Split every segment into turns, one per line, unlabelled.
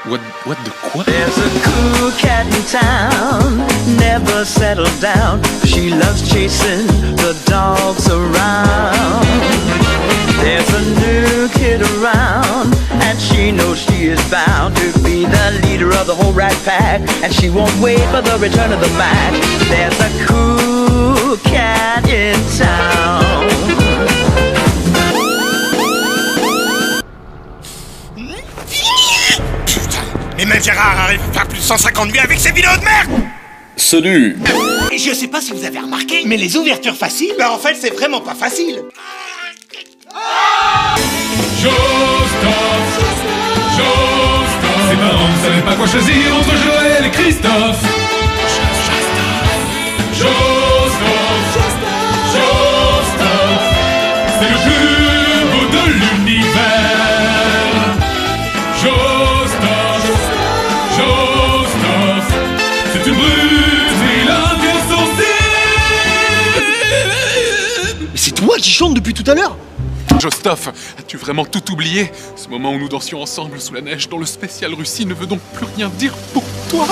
What de quoi?
There's a cool cat in town, never settled down. She loves chasing the dogs around. There's a new kid around, and she knows she is bound to be the leader of the whole rat pack, and she won't wait for the return of the Mac. There's a cool cat in town.
Et même Gérard arrive à faire plus de 150 vues avec ses vidéos de merde.
Salut!
Et je sais pas si vous avez remarqué, mais les ouvertures faciles, bah en fait c'est vraiment pas facile.
Ses parents ne savaient pas quoi choisir entre Joël et Christophe. C'est le plus beau de l'univers. C'est une brute trilingue sensible.
Mais c'est toi qui chante depuis tout à l'heure?
Jostoph, as-tu vraiment tout oublié? Ce moment où nous dansions ensemble sous la neige dans le spécial Russie ne veut donc plus rien dire pour toi?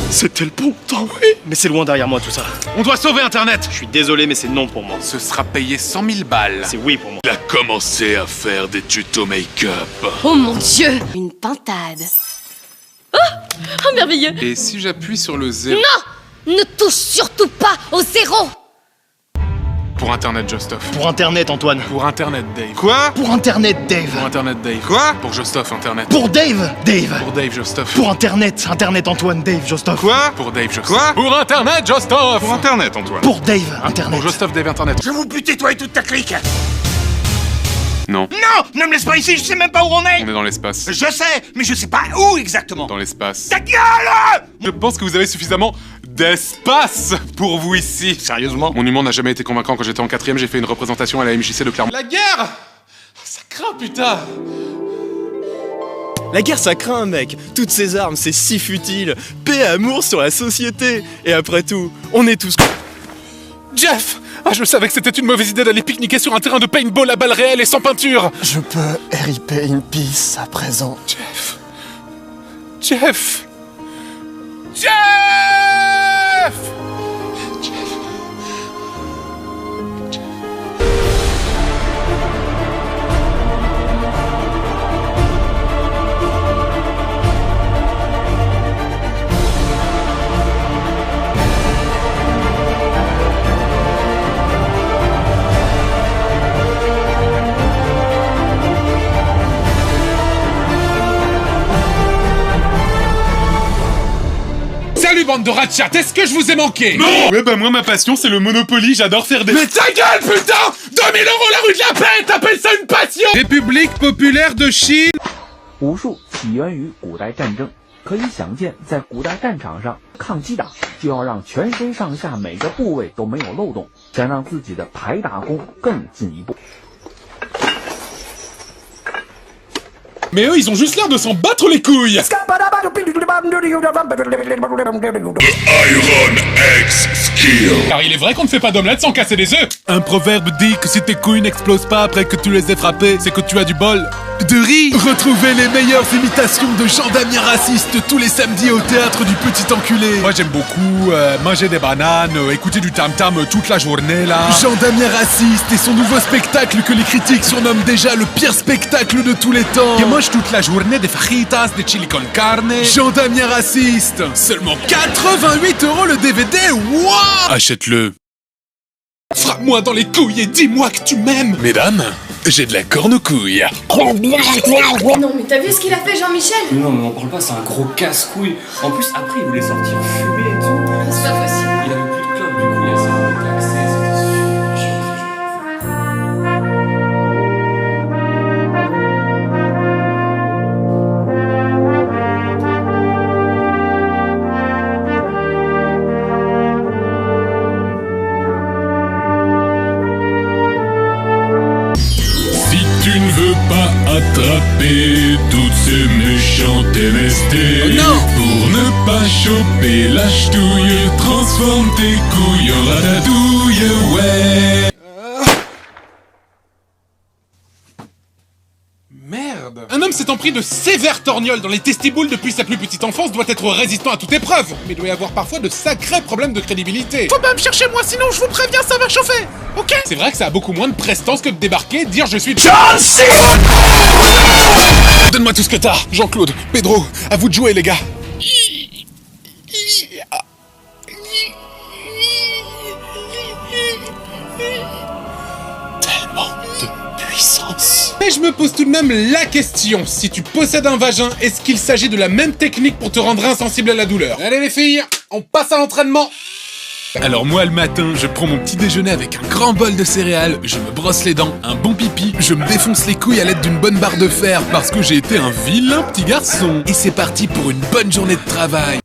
C'était le bon temps, oui. Mais c'est loin derrière moi tout ça. On doit sauver Internet. Je suis désolé, mais c'est non pour moi.
Ce sera payé 100 000 balles.
C'est oui pour moi.
Il a commencé à faire des tutos make-up.
Oh mon Dieu! Une pintade. Oh, merveilleux!
Et si j'appuie sur le 0...
Non! Ne touche surtout pas au 0!
Pour Internet, Jostoph.
Pour Internet, Antoine.
Pour Internet, Dave.
Quoi? Pour Internet, Dave.
Pour Internet, Dave.
Quoi?
Pour Jostoph, Internet.
Pour Dave, Dave.
Pour Dave, Jostoph.
Pour Internet, Internet, Antoine, Dave, Jostoph.
Quoi? Pour Dave, Jostoph.
Quoi?
Pour Internet, Jostoph.
Pour Internet, Antoine. Pour Dave, Internet.
Pour Jostoph, Dave, Internet.
Je vais vous buter toi et toute ta clique.
Non.
Non, ne me laisse pas ici, je sais même pas où on est.
On est dans l'espace.
Je sais, mais je sais pas où exactement.
Dans l'espace.
Ta gueule!
Je pense que vous avez suffisamment d'espace pour vous ici.
Sérieusement?
Mon humour n'a jamais été convaincant. Quand j'étais en 4ème, j'ai fait une représentation à la MJC de Clermont.
La guerre! Ça craint, putain!
La guerre, ça craint, mec. Toutes ces armes, c'est si futile. Paix et amour sur la société. Et après tout, on est tous...
Jeff! Ah, je savais que c'était une mauvaise idée d'aller pique-niquer sur un terrain de paintball à balles réelles et sans peinture.
Je peux RIP in peace à présent.
Jeff! Jeff! Jeff!
Salut bande de rats de chat, est-ce que je vous ai manqué?
Non! Ouais, bah moi, ma passion, c'est le Monopoly. J'adore faire des...
Mais ta gueule, putain! 2000 € la rue de la paix, t'appelles ça une passion? République populaire de Chine.
武术起源于古代战争，可以想见，在古代战场上抗击打就要让全身上下每个部位都没有漏洞，想让自己的排打功更进一步。
Mais eux, ils ont juste l'air de s'en battre les couilles.
Iron X Skill.
Car il est vrai qu'on ne fait pas d'omelette sans casser des œufs.
Un proverbe dit que si tes couilles n'explosent pas après que tu les aies frappées, c'est que tu as du bol de riz. Retrouvez les meilleures imitations de Jean Damien Raciste tous les samedis au théâtre du Petit Enculé.
Moi j'aime beaucoup manger des bananes, écouter du tam-tam toute la journée là.
Jean Damien Raciste et son nouveau spectacle que les critiques surnomment déjà le pire spectacle de tous les temps.
Et mange toute la journée des fajitas, des chili con carne.
Jean Damien Raciste. Seulement 88 € le DVD. Wouah!
Achète-le.
Frappe-moi dans les couilles et dis-moi que tu m'aimes.
Mesdames, j'ai de la corne aux couilles.
Non mais t'as vu ce qu'il a fait Jean-Michel?
Non mais on parle pas, c'est un gros casse-couille. En plus après il voulait sortir fumer et tout.
C'est pas possible.
Il avait plus de club, du coup il a été taxé, c'était super chiant.
Tu ne veux pas attraper toutes ces méchantes MST.
Oh non!
Pour ne pas choper la ch'touille
transforme tes couilles en ratatouille, ouais.
Merde. Un homme s'étant pris de sévères torgnoles dans les testiboules depuis sa plus petite enfance doit être résistant à toute épreuve, mais doit y avoir parfois de sacrés problèmes de crédibilité. Faut pas me chercher moi, sinon je vous préviens, ça va chauffer. Ok. C'est vrai que ça a beaucoup moins de prestance que de débarquer, dire je suis John Cena. Donne-moi tout ce que t'as. Jean-Claude, Pedro, à vous de jouer les gars. Tellement de puissance. Mais je me pose tout de même la question, si tu possèdes un vagin, est-ce qu'il s'agit de la même technique pour te rendre insensible à la douleur? Allez les filles, on passe à l'entraînement.
Alors moi le matin, je prends mon petit déjeuner avec un grand bol de céréales, je me brosse les dents, un bon pipi, je me défonce les couilles à l'aide d'une bonne barre de fer parce que j'ai été un vilain petit garçon. Et c'est parti pour une bonne journée de travail.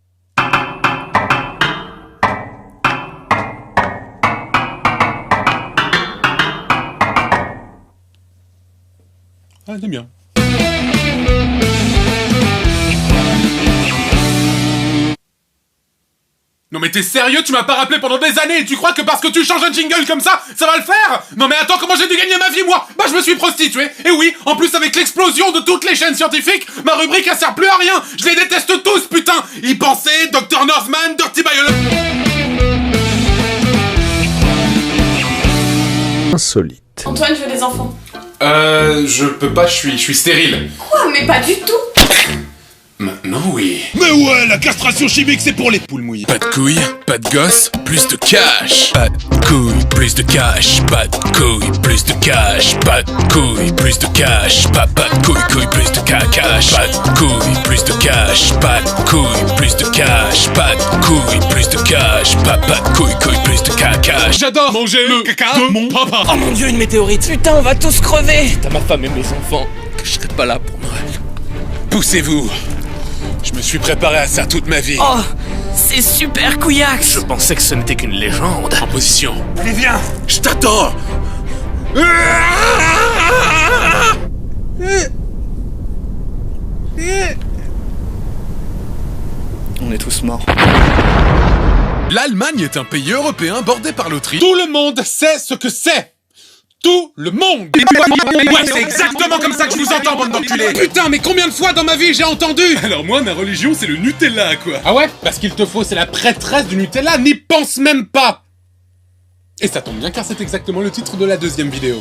Ah, c'est bien. Non mais t'es sérieux? Tu m'as pas rappelé pendant des années et tu crois que parce que tu changes un jingle comme ça va le faire? Non mais attends, comment j'ai dû gagner ma vie moi? Bah je me suis prostitué. Et oui, en plus avec l'explosion de toutes les chaînes scientifiques, ma rubrique elle sert plus à rien. Je les déteste tous, putain. Y-Penser, Dr Northman, Dirty Biology.
Insolite.
Antoine, je veux des enfants.
Je peux pas, je suis stérile.
Quoi? Mais pas du tout.
Maintenant oui.
Mais ouais, la castration chimique c'est pour les poules mouillées. Pas de couilles, pas de gosses, plus de cash. Pas de couilles, plus de cash. Pas de couilles, plus de cash. Pas de couilles, plus de cash. Pas de couilles, plus de cash. Pas de couilles, plus de cash. Pas de couilles, plus de cash. Pas de couilles, plus de cash. Pas de couilles, plus de cash.
J'adore manger le caca de mon papa.
Oh mon dieu, une météorite. Putain, on va tous crever.
T'as ma femme et mes enfants, que je serai pas là pour Noël.
Poussez-vous. Je me suis préparé à ça toute ma vie.
Oh, c'est super couillax.
Je pensais que ce n'était qu'une légende.
En position.
Allez, viens.
Je t'attends.
On est tous morts.
L'Allemagne est un pays européen bordé par l'Autriche.
Tout le monde sait ce que c'est. Tout le monde. Ouais, c'est exactement comme ça que je vous entends, bande d'enculés. Putain, mais combien de fois dans ma vie j'ai entendu?
Alors moi, ma religion, c'est le Nutella, quoi.
Ah ouais? Parce qu'il te faut, c'est la prêtresse du Nutella, n'y pense même pas. Et ça tombe bien car c'est exactement le titre de la deuxième vidéo.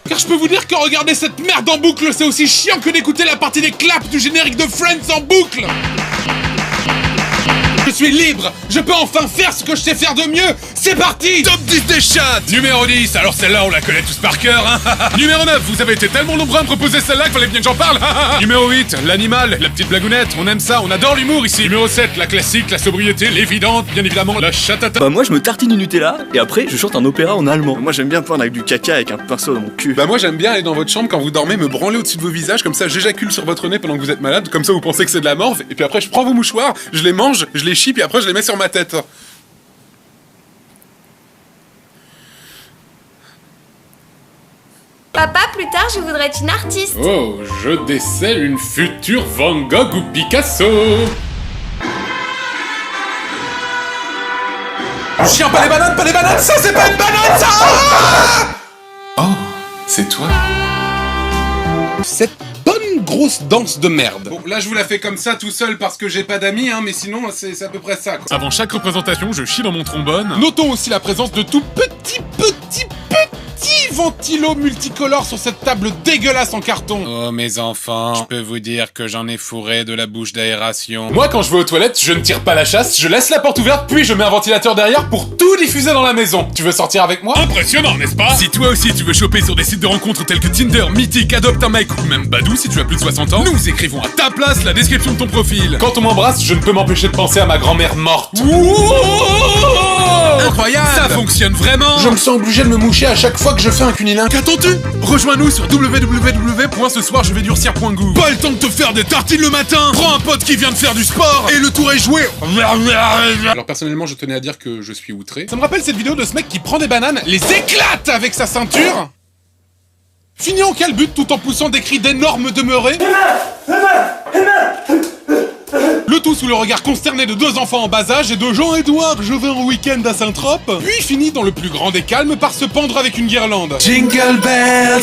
Car je peux vous dire que regarder cette merde en boucle, c'est aussi chiant que d'écouter la partie des claps du générique de Friends en boucle. Je suis libre, je peux enfin faire ce que je sais faire de mieux. C'est parti.
Top 10 des chats. Numéro 10, alors celle-là on la connaît tous par cœur, hein. Numéro 9, vous avez été tellement nombreux à me proposer celle-là qu'il fallait bien que j'en parle. Numéro 8, l'animal, la petite blagounette, on aime ça, on adore l'humour ici. Numéro 7, la classique, la sobriété, l'évidente, bien évidemment, la chatata.
Bah moi je me tartine du Nutella et après je chante un opéra en allemand. Moi j'aime bien prendre avec du caca avec un pinceau dans mon cul.
Bah moi j'aime bien aller dans votre chambre quand vous dormez, me branler au-dessus de vos visages, comme ça j'éjacule sur votre nez pendant que vous êtes malade, comme ça vous pensez que c'est de la morve, et puis après je prends vos mouchoirs, je les mange, je les chie, puis après je les mets sur ma tête.
Papa, plus tard, je voudrais être une artiste.
Oh, je décèle une future Van Gogh ou Picasso. Chien, pas les bananes, ça c'est pas une banane, ça. Oh, c'est toi. Cette bonne grosse danse de merde. Bon, là je vous la fais comme ça tout seul parce que j'ai pas d'amis, hein, mais sinon c'est à peu près ça, quoi.
Avant chaque représentation, je chie dans mon trombone.
Notons aussi la présence de tout petit ventilo multicolore sur cette table dégueulasse en carton.
Oh mes enfants, je peux vous dire que j'en ai fourré de la bouche d'aération.
Moi quand je vais aux toilettes, je ne tire pas la chasse, je laisse la porte ouverte puis je mets un ventilateur derrière pour tout diffuser dans la maison. Tu veux sortir avec moi?
Impressionnant, n'est-ce pas? Si toi aussi tu veux choper sur des sites de rencontres tels que Tinder, Mythic, Adopte un mec ou même Badoo si tu as plus de 60 ans, nous écrivons à ta place la description de ton profil.
Quand on m'embrasse, je ne peux m'empêcher de penser à ma grand-mère morte. Wouah! Incroyable!
Ça fonctionne vraiment!
Je me sens obligé de me moucher à chaque fois que je fais un cunilingue.
Qu'attends-tu? Rejoins-nous sur www.cesoirjevaizdurcir.gouv. Pas le temps de te faire des tartines le matin! Prends un pote qui vient de faire du sport et le tour est joué!
Alors personnellement, je tenais à dire que je suis outré. Ça me rappelle cette vidéo de ce mec qui prend des bananes, les éclate avec sa ceinture, finit en calbute tout en poussant des cris d'énormes demeurés. Le tout sous le regard consterné de deux enfants en bas âge et de Jean-Édouard, je vais en week-end à Saint-Trope. Puis finit dans le plus grand des calmes par se pendre avec une guirlande.
Jingle bells,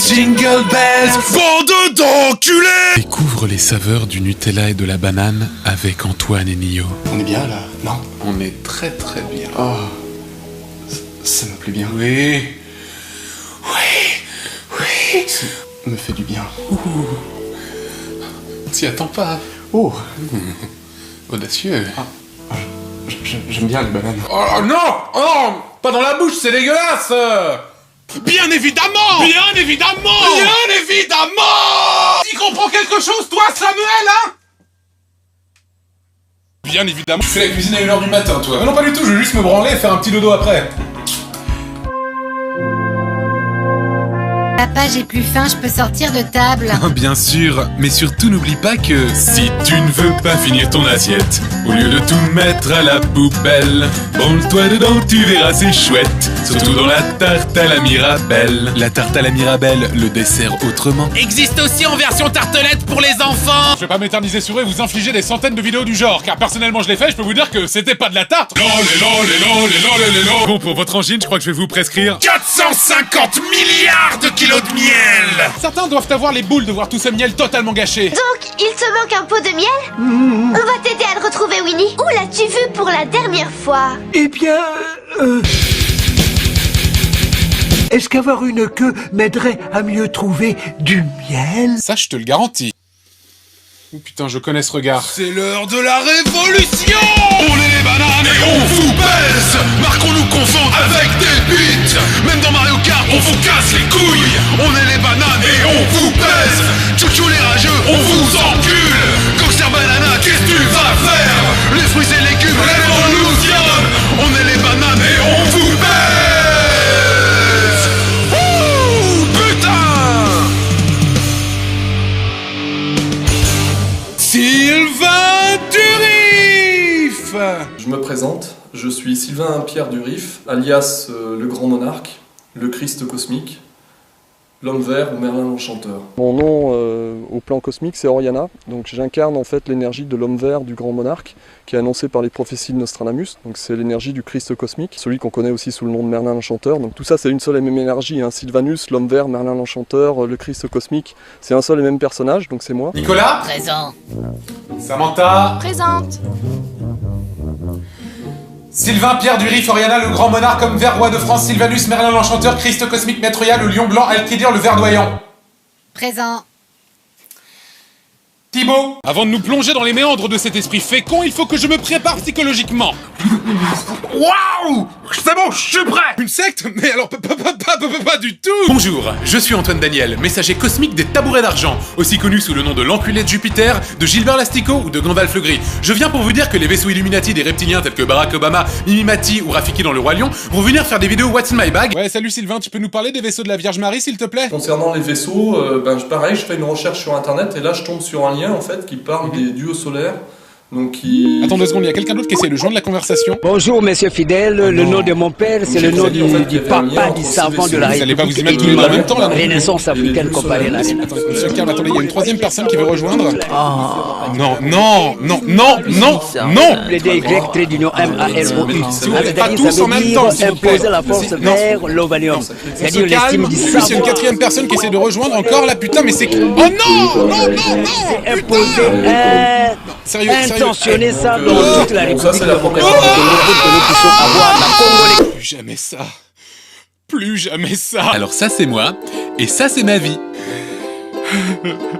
bande d'enculés! Découvre les saveurs du Nutella et de la banane avec Antoine et Nio.
On est bien là, non?
On est très très bien.
Oh, ça me plaît bien.
Oui.
Ça me fait du bien.
T'y attends pas.
Oh,
Audacieux.
j'aime bien les bananes.
Oh non! Oh! Pas dans la bouche, c'est dégueulasse! Bien évidemment! Bien évidemment! Bien évidemment! Tu comprends quelque chose, toi, Samuel, hein? Bien évidemment. Tu fais la cuisine à 1h du matin, toi. Non, pas du tout, je vais juste me branler et faire un petit dodo après.
Papa, j'ai plus faim, je peux sortir de table.
Bien sûr, mais surtout n'oublie pas que si tu ne veux pas finir ton assiette, au lieu de tout mettre à la poubelle, branle-toi dedans, tu verras, c'est chouette. Surtout dans la tarte à la Mirabelle. La tarte à la Mirabelle, le dessert autrement, existe aussi en version tartelette pour les enfants.
Je vais pas m'éterniser sur eux et vous infliger des centaines de vidéos du genre, car personnellement je l'ai fait, je peux vous dire que c'était pas de la tarte.
Bon, pour votre angine, je crois que je vais vous prescrire
450 milliards de kilos de miel. Certains doivent avoir les boules de voir tout ce miel totalement gâché.
Donc, il te manque un pot de miel? On va t'aider à le retrouver, Winnie. Où l'as-tu vu pour la dernière fois?
Eh bien, est-ce qu'avoir une queue m'aiderait à mieux trouver du miel?
Ça, je te le garantis. Oh putain, je connais ce regard.
C'est l'heure de la révolution! On est les bananes et on vous baise! Marquons-nous confondre avec des bites! Même dans Mario Kart, on vous casse les couilles! On est les bananes et on vous baise! Tchou les rageux, on vous encule! Gangster Banana, qu'est-ce que tu vas faire? Les fruits et légumes, révolution! On est les bananes et on vous baise! Ouh, putain! Sylvain Durif!
Je me présente, je suis Sylvain Pierre Durif, alias le Grand Monarque, le Christ cosmique, l'homme vert ou Merlin l'Enchanteur.
Mon nom au plan cosmique c'est Oriana, donc j'incarne en fait l'énergie de l'homme vert du Grand Monarque qui est annoncé par les prophéties de Nostradamus, donc c'est l'énergie du Christ cosmique, celui qu'on connaît aussi sous le nom de Merlin l'Enchanteur, donc tout ça c'est une seule et même énergie, hein. Sylvanus, l'homme vert, Merlin l'Enchanteur, le Christ cosmique, c'est un seul et même personnage, donc c'est moi.
Nicolas?
Présent.
Samantha?
Présente.
Sylvain Pierre Durif, Oriana, le grand monarque, homme vert, roi de France, Sylvanus, Merlin l'Enchanteur, Christ cosmique, Maître-Ya, le lion blanc, Alkidir, le verdoyant.
Présent.
Thibaut, avant de nous plonger dans les méandres de cet esprit fécond, il faut que je me prépare psychologiquement.
Waouh! C'est bon, je suis prêt!
Une secte? Mais alors, pas du tout!
Bonjour, je suis Antoine Daniel, messager cosmique des tabourets d'argent, aussi connu sous le nom de l'enculé de Jupiter, de Gilbert Lastico ou de Gandalf le Gris. Je viens pour vous dire que les vaisseaux Illuminati des reptiliens tels que Barack Obama, Mimi Mati ou Rafiki dans le Roi Lion vont venir faire des vidéos What's in my bag.
Ouais, salut Sylvain, tu peux nous parler des vaisseaux de la Vierge Marie s'il te plaît?
Concernant les vaisseaux, pareil, je fais une recherche sur internet et là je tombe sur un lien en fait qui parle des duos solaires. Donc qui...
Attends 2 secondes, il y a quelqu'un d'autre qui essaie de joindre la conversation.
Bonjour, monsieur fidèle. Le nom de mon père, c'est le nom du papa du savant de la
Vous allez pas vous y
République.
mettre tous les deux en même temps là?
Renaissance africaine comparée à la
Attends, monsieur Carl, attendez, il y a une troisième personne qui veut rejoindre.
Oh.
Non.
Le DY trait d'union MALOU.
Pas tous en même temps, s'il vous plaît.
Imposer la force vers l'ovalium. C'est-à-dire l'estime du
Plus, il y a une
savoir.
quatrième personne qui essaie de rejoindre encore là, putain, mais c'est... Oh non!
C'est imposer
Sérieux.
intentionner ça dans toute la République.
Ça c'est la première
pour que nous puissions avoir la Congolais.
Plus jamais ça.
Alors ça c'est moi, et ça c'est ma vie.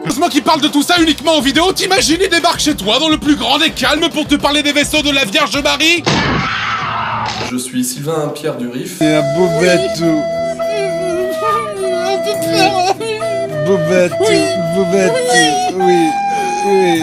Heureusement qu'il parle de tout ça uniquement en vidéo. T'imagines, il débarque chez toi dans le plus grand des calmes pour te parler des vaisseaux de la Vierge Marie?
Je suis Sylvain Pierre Durif.
C'est un Bobetou. Oui.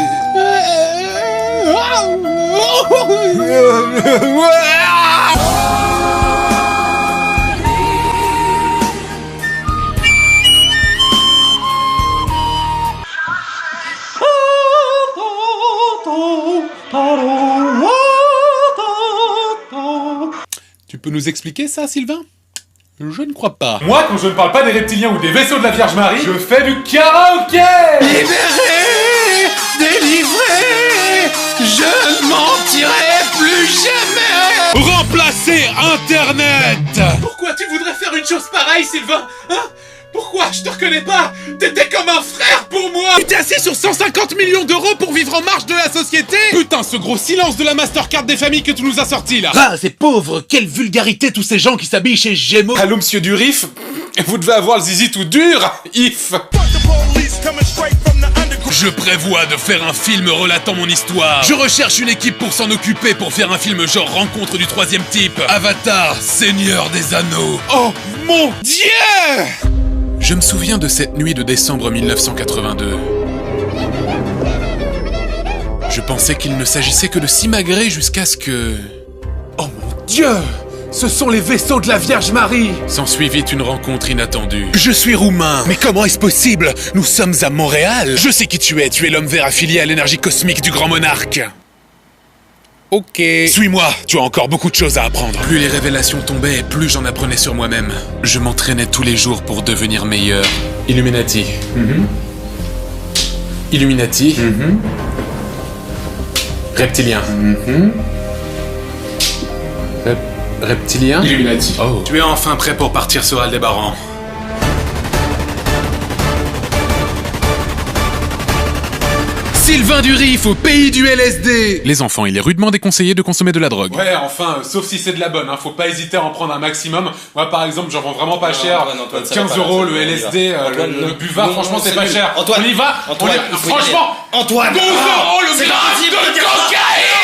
nous expliquer ça, Sylvain? Je ne crois pas.
Moi, quand je ne parle pas des reptiliens ou des vaisseaux de la Vierge Marie, je fais du karaoké!
Libéré, délivré, je ne mentirai plus jamais.
Remplacer Internet! Pourquoi tu voudrais faire une chose pareille, Sylvain? Hein? Pourquoi? Je te reconnais pas! T'étais comme un frère pour moi! Tu t'es assis sur 150 millions d'euros pour vivre en marge de la société? Putain, ce gros silence de la Mastercard des familles que tu nous as sorti là!
Ah, c'est pauvre! Quelle vulgarité tous ces gens qui s'habillent chez Gémeaux!
Allô, monsieur Durif? Vous devez avoir le zizi tout dur, if!
Je prévois de faire un film relatant mon histoire. Je recherche une équipe pour s'en occuper, pour faire un film genre Rencontre du troisième type. Avatar, Seigneur des Anneaux.
Oh mon Dieu!
Je me souviens de cette nuit de décembre 1982. Je pensais qu'il ne s'agissait que de s'imagrer jusqu'à ce que...
Oh mon Dieu! Ce sont les vaisseaux de la Vierge Marie!
S'ensuivit une rencontre inattendue.
Je suis roumain, mais comment est-ce possible? Nous sommes à Montréal! Je sais qui tu es l'homme vert affilié à l'énergie cosmique du Grand Monarque. Ok. Suis-moi, tu as encore beaucoup de choses à apprendre.
Plus les révélations tombaient, plus j'en apprenais sur moi-même. Je m'entraînais tous les jours pour devenir meilleur.
Illuminati. Illuminati. Reptilien. Reptilien.
Illuminati.
Oh. Tu es enfin prêt pour partir sur Aldébaran.
Sylvain Durif au pays du LSD. Les enfants, il est rudement déconseillé de consommer de la drogue.
Ouais, enfin, sauf si c'est de la bonne, hein. Faut pas hésiter à en prendre un maximum. Moi, par exemple, j'en vends vraiment pas cher.
Antoine,
15 euros le LSD, le Buvard, franchement, c'est pas cher.
Antoine,
on y va.
Antoine,
Franchement,
Antoine,
12 euros le gramme de cocaïne.